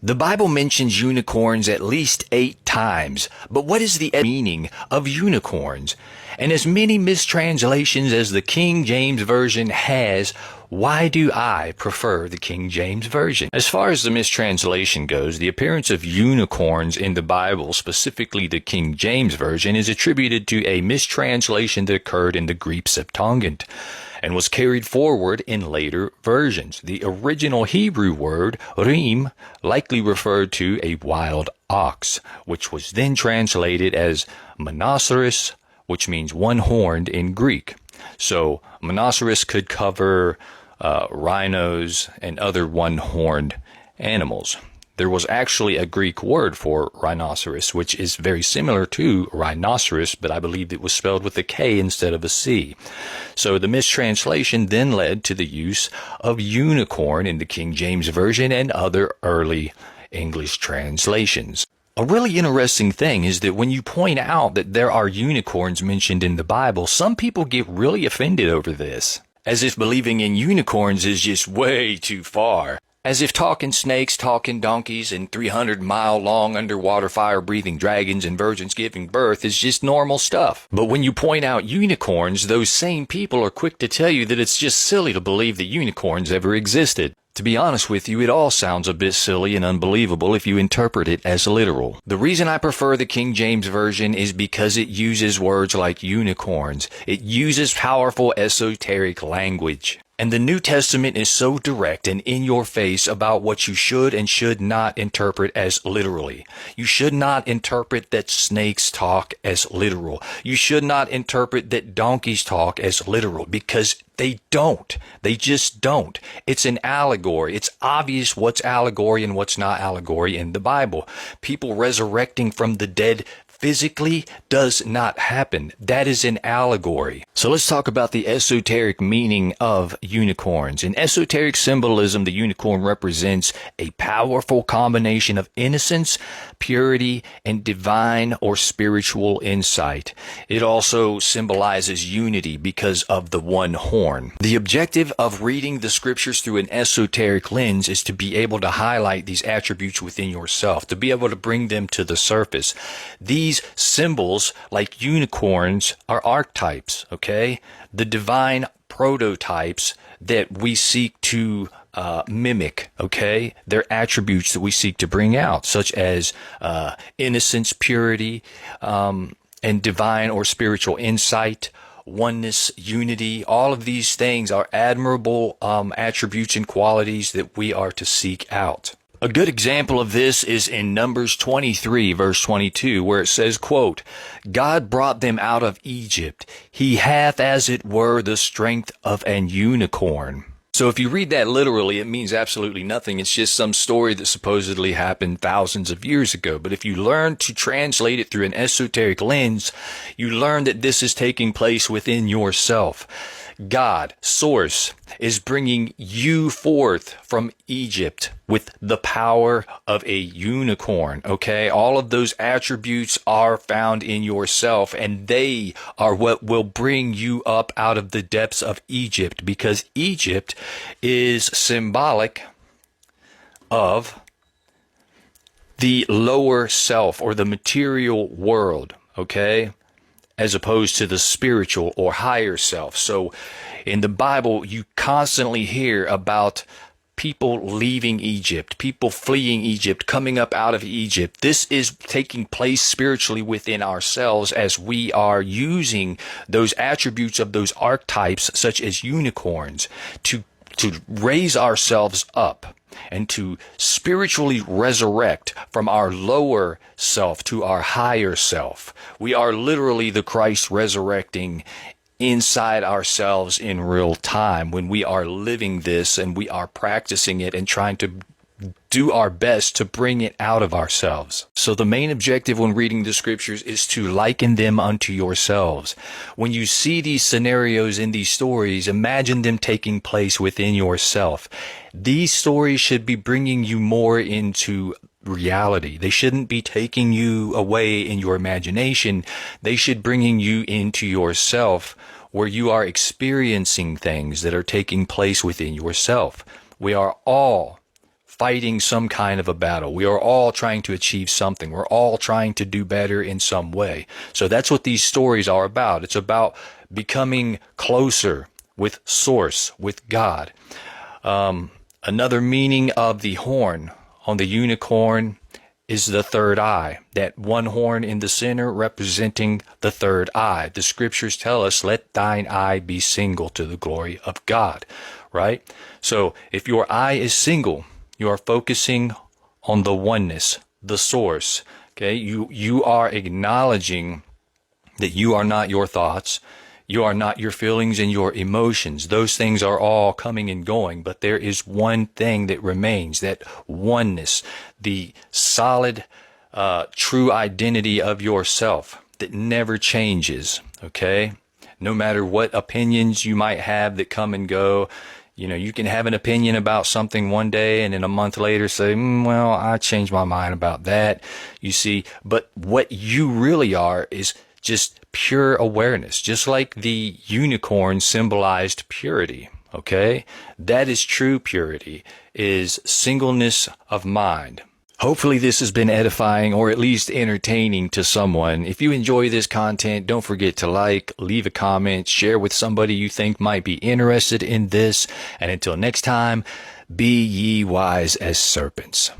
The Bible mentions unicorns at least 8 times, but what is the meaning of unicorns? And as many mistranslations as the King James Version has, why do I prefer the King James Version? As far as the mistranslation goes, the appearance of unicorns in the Bible, specifically the King James Version, is attributed to a mistranslation that occurred in the Greek Septuagint and was carried forward in later versions. The original Hebrew word, reem, likely referred to a wild ox, which was then translated as monoceros, which means one-horned in Greek. So monoceros could cover rhinos and other one-horned animals. There was actually a Greek word for rhinoceros, which is very similar to rhinoceros, but I believe it was spelled with a K instead of a C. So the mistranslation then led to the use of unicorn in the King James Version and other early English translations. A really interesting thing is that when you point out that there are unicorns mentioned in the Bible, some people get really offended over this, as if believing in unicorns is just way too far. As if talking snakes, talking donkeys, and 300-mile-long underwater fire-breathing dragons and virgins giving birth is just normal stuff. But when you point out unicorns, those same people are quick to tell you that it's just silly to believe that unicorns ever existed. To be honest with you, it all sounds a bit silly and unbelievable if you interpret it as literal. The reason I prefer the King James Version is because it uses words like unicorns. It uses powerful esoteric language. And the New Testament is so direct and in your face about what you should and should not interpret as literally. You should not interpret that snakes talk as literal. You should not interpret that donkeys talk as literal, because they don't. They just don't. It's an allegory. It's obvious what's allegory and what's not allegory in the Bible. People resurrecting from the dead physically does not happen. That is an allegory. So let's talk about the esoteric meaning of unicorns. In esoteric symbolism, the unicorn represents a powerful combination of innocence, purity, and divine or spiritual insight. It also symbolizes unity because of the one horn. The objective of reading the scriptures through an esoteric lens is to be able to highlight these attributes within yourself, to be able to bring them to the surface. These symbols, like unicorns, are archetypes, okay? The divine prototypes that we seek to mimic, okay? They're attributes that we seek to bring out, such as innocence, purity, and divine or spiritual insight, oneness, unity. All of these things are admirable attributes and qualities that we are to seek out. A good example of this is in Numbers 23, verse 22, where it says, quote, God brought them out of Egypt. He hath, as it were, the strength of an unicorn. So if you read that literally, it means absolutely nothing. It's just some story that supposedly happened thousands of years ago. But if you learn to translate it through an esoteric lens, you learn that this is taking place within yourself. God, Source, is bringing you forth from Egypt with the power of a unicorn, okay? All of those attributes are found in yourself, and they are what will bring you up out of the depths of Egypt, because Egypt is symbolic of the lower self or the material world, okay? As opposed to the spiritual or higher self. So in the Bible, you constantly hear about people leaving Egypt, people fleeing Egypt, coming up out of Egypt. This is taking place spiritually within ourselves as we are using those attributes of those archetypes, such as unicorns, to raise ourselves up and to spiritually resurrect from our lower self to our higher self. We are literally the Christ resurrecting inside ourselves in real time when we are living this and we are practicing it and trying to do our best to bring it out of ourselves. So the main objective when reading the scriptures is to liken them unto yourselves. When you see these scenarios in these stories, imagine them taking place within yourself. These stories should be bringing you more into reality. They shouldn't be taking you away in your imagination. They should bringing you into yourself, where you are experiencing things that are taking place within yourself. We are all fighting some kind of a battle. We are all trying to achieve something. We're all trying to do better in some way. So that's what these stories are about. It's about becoming closer with Source, with God. Another meaning of the horn on the unicorn is the third eye. That one horn in the center representing the third eye. The scriptures tell us, let thine eye be single to the glory of God, right? So if your eye is single, you are focusing on the oneness, the source, okay? You are acknowledging that you are not your thoughts. You are not your feelings and your emotions. Those things are all coming and going, but there is one thing that remains, that oneness, the solid, true identity of yourself that never changes, okay? No matter what opinions you might have that come and go, you know, you can have an opinion about something one day and then a month later say, well, I changed my mind about that, you see. But what you really are is just pure awareness, just like the unicorn symbolized purity, okay? That is true purity, is singleness of mind. Hopefully this has been edifying or at least entertaining to someone. If you enjoy this content, don't forget to like, leave a comment, share with somebody you think might be interested in this. And until next time, be ye wise as serpents.